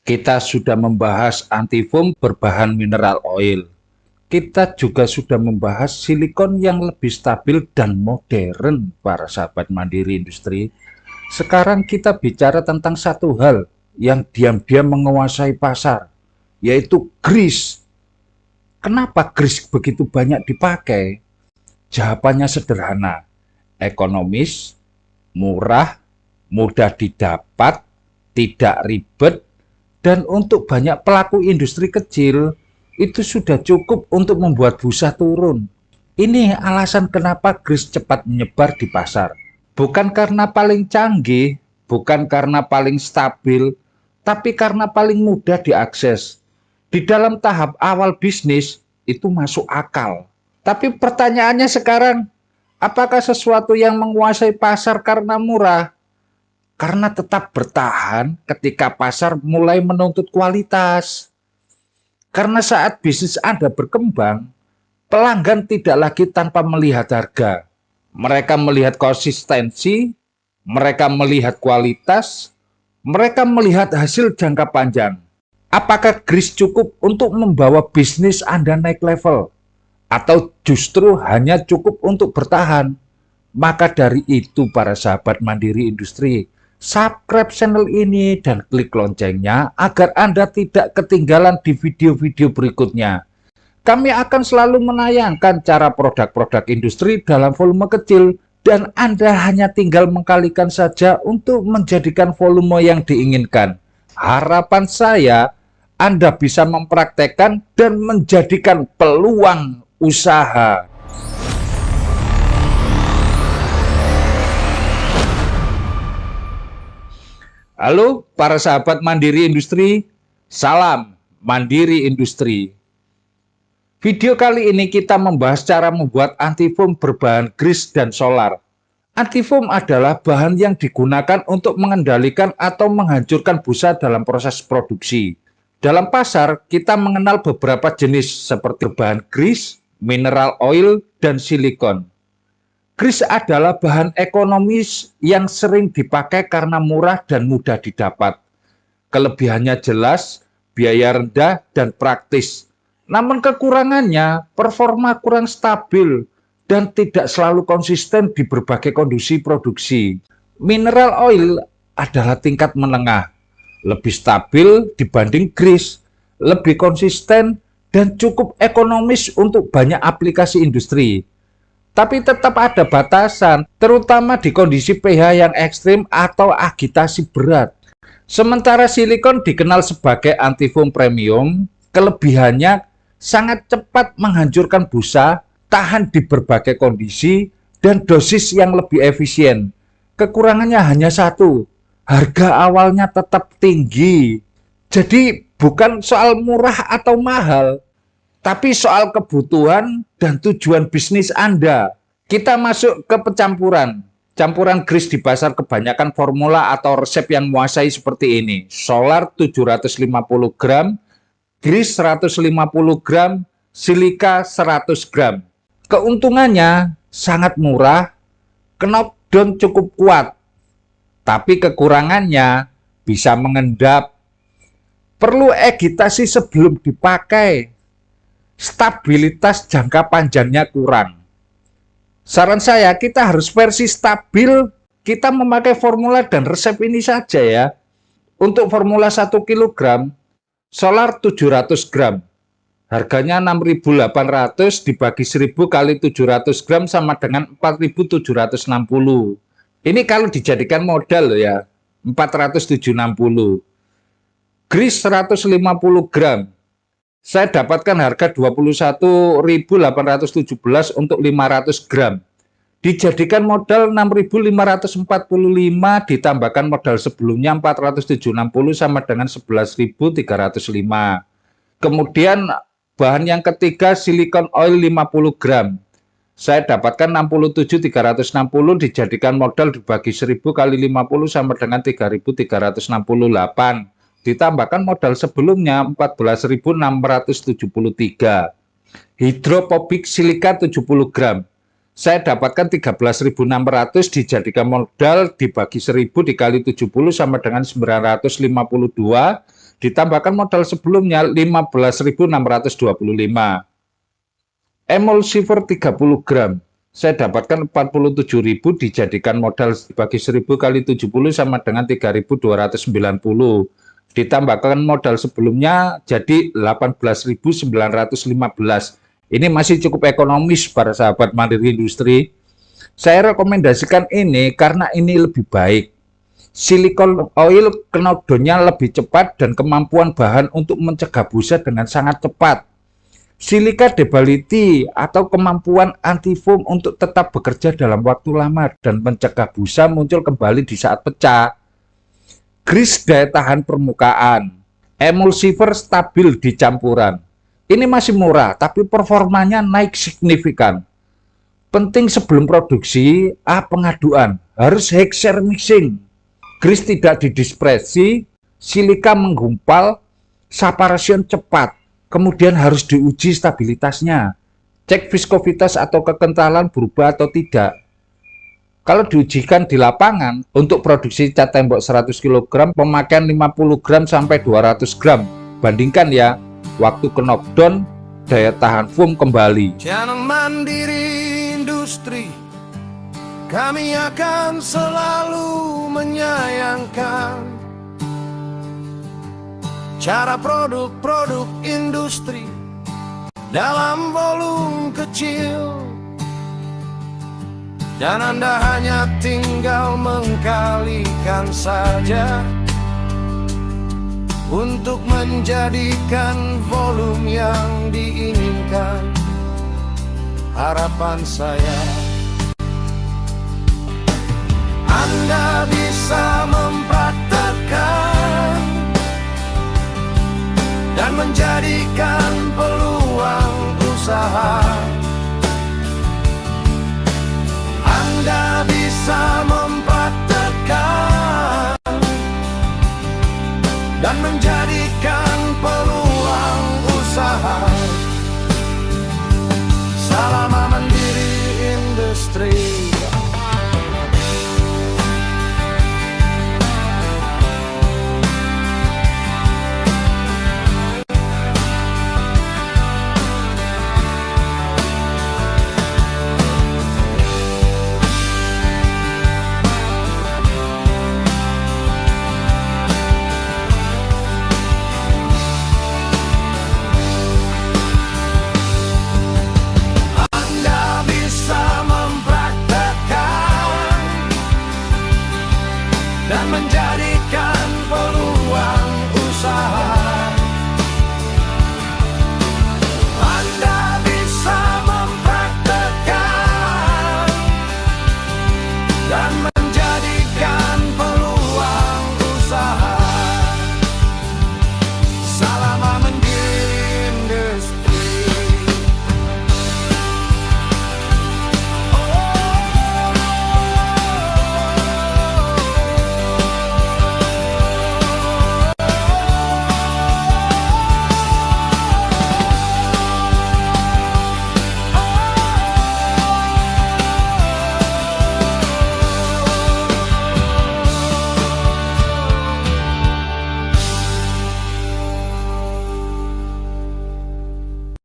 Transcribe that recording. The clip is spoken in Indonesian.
Kita sudah membahas antifoam berbahan mineral oil. Kita juga sudah membahas silikon yang lebih stabil dan modern, para sahabat mandiri industri. Sekarang kita bicara tentang satu hal yang diam-diam menguasai pasar, yaitu grease. Kenapa grease begitu banyak dipakai? Jawabannya sederhana, ekonomis, murah, mudah didapat, tidak ribet, dan untuk banyak pelaku industri kecil, itu sudah cukup untuk membuat busa turun. Ini alasan kenapa grease cepat menyebar di pasar. Bukan karena paling canggih, bukan karena paling stabil, tapi karena paling mudah diakses. Di dalam tahap awal bisnis, itu masuk akal. Tapi pertanyaannya sekarang, apakah sesuatu yang menguasai pasar karena murah? Karena tetap bertahan ketika pasar mulai menuntut kualitas. Karena saat bisnis Anda berkembang, pelanggan tidak lagi tanpa melihat harga. Mereka melihat konsistensi, mereka melihat kualitas, mereka melihat hasil jangka panjang. Apakah grease cukup untuk membawa bisnis Anda naik level? Atau justru hanya cukup untuk bertahan? Maka dari itu para sahabat mandiri industri, subscribe channel ini dan klik loncengnya agar Anda tidak ketinggalan di video-video berikutnya. Kami akan selalu menayangkan cara produk-produk industri dalam volume kecil dan Anda hanya tinggal mengkalikan saja untuk menjadikan volume yang diinginkan. Harapan saya, Anda bisa mempraktekkan dan menjadikan peluang usaha. Halo para sahabat mandiri industri, salam mandiri industri. Video kali ini kita membahas cara membuat antifoam berbahan grease dan solar. Antifoam adalah bahan yang digunakan untuk mengendalikan atau menghancurkan busa dalam proses produksi. Dalam pasar, kita mengenal beberapa jenis seperti bahan grease, mineral oil, dan silikon. Grease adalah bahan ekonomis yang sering dipakai karena murah dan mudah didapat. Kelebihannya jelas, biaya rendah, dan praktis. Namun kekurangannya, performa kurang stabil dan tidak selalu konsisten di berbagai kondisi produksi. Mineral oil adalah tingkat menengah, lebih stabil dibanding grease, lebih konsisten, dan cukup ekonomis untuk banyak aplikasi industri. Tapi tetap ada batasan, terutama di kondisi pH yang ekstrim atau agitasi berat. Sementara silikon dikenal sebagai antifoam premium, kelebihannya sangat cepat menghancurkan busa, tahan di berbagai kondisi, dan dosis yang lebih efisien. Kekurangannya hanya satu, harga awalnya tetap tinggi. Jadi bukan soal murah atau mahal, tapi soal kebutuhan dan tujuan bisnis Anda. Kita masuk ke pencampuran. Campuran grease di pasar kebanyakan formula atau resep yang menguasai seperti ini. Solar 750 gram, grease 150 gram, silika 100 gram. Keuntungannya sangat murah, knockdown cukup kuat. Tapi kekurangannya bisa mengendap. Perlu agitasi sebelum dipakai. Stabilitas jangka panjangnya kurang. Saran saya, kita harus versi stabil, kita memakai formula dan resep ini saja ya. Untuk formula 1 kg, solar 700 gram. Harganya 6.800 dibagi 1.000 kali 700 gram sama dengan 4.760. Ini kalau dijadikan modal ya, 4.760. Grease 150 gram. Saya dapatkan harga 21.817 untuk 500 gram. Dijadikan modal 6.545 ditambahkan modal sebelumnya 4.760 sama dengan 11.305. Kemudian bahan yang ketiga silikon oil 50 gram. Saya dapatkan 67.360 dijadikan modal dibagi 1.000 kali 50 sama dengan 3.368. Ditambahkan modal sebelumnya 14.673. Hidrophobic silika 70 gram. Saya dapatkan 13.600 dijadikan modal dibagi 1.000 dikali 70 sama dengan 952. ditambahkan modal sebelumnya 15.625. Emulsifer 30 gram, saya dapatkan 47.000, dijadikan modal bagi 1.000 kali 70 sama dengan 3.290. Ditambahkan modal sebelumnya jadi 18.915. Ini masih cukup ekonomis para sahabat Mandiri Industri. Saya rekomendasikan ini karena ini lebih baik. Silikon oil knockdown-nya lebih cepat dan kemampuan bahan untuk mencegah busa dengan sangat cepat. Silica debality atau kemampuan anti-foam untuk tetap bekerja dalam waktu lama dan mencegah busa muncul kembali di saat pecah. Grease daya tahan permukaan. Emulsifer stabil di campuran. Ini masih murah tapi performanya naik signifikan. Penting sebelum produksi, pengaduan. Harus Hexa mixing. Grease tidak didispresi, silika menggumpal, separation cepat. Kemudian harus diuji stabilitasnya. Cek viskovitas atau kekentalan berubah atau tidak. Kalau diujikan di lapangan, untuk produksi cat tembok 100 kg, pemakaian 50 gram sampai 200 gram. Bandingkan ya, waktu ke knockdown, daya tahan foam kembali. Channel Mandiri Industri, kami akan selalu menyayangkan cara produk-produk industri dalam volume kecil, dan Anda hanya tinggal mengkalikan saja untuk menjadikan volume yang diinginkan. Harapan saya, Anda bisa mempraktekkan dan menjadikan peluang usaha. Anda bisa mempraktekkan dan menjadikan peluang usaha. Salam Mandiri Industri.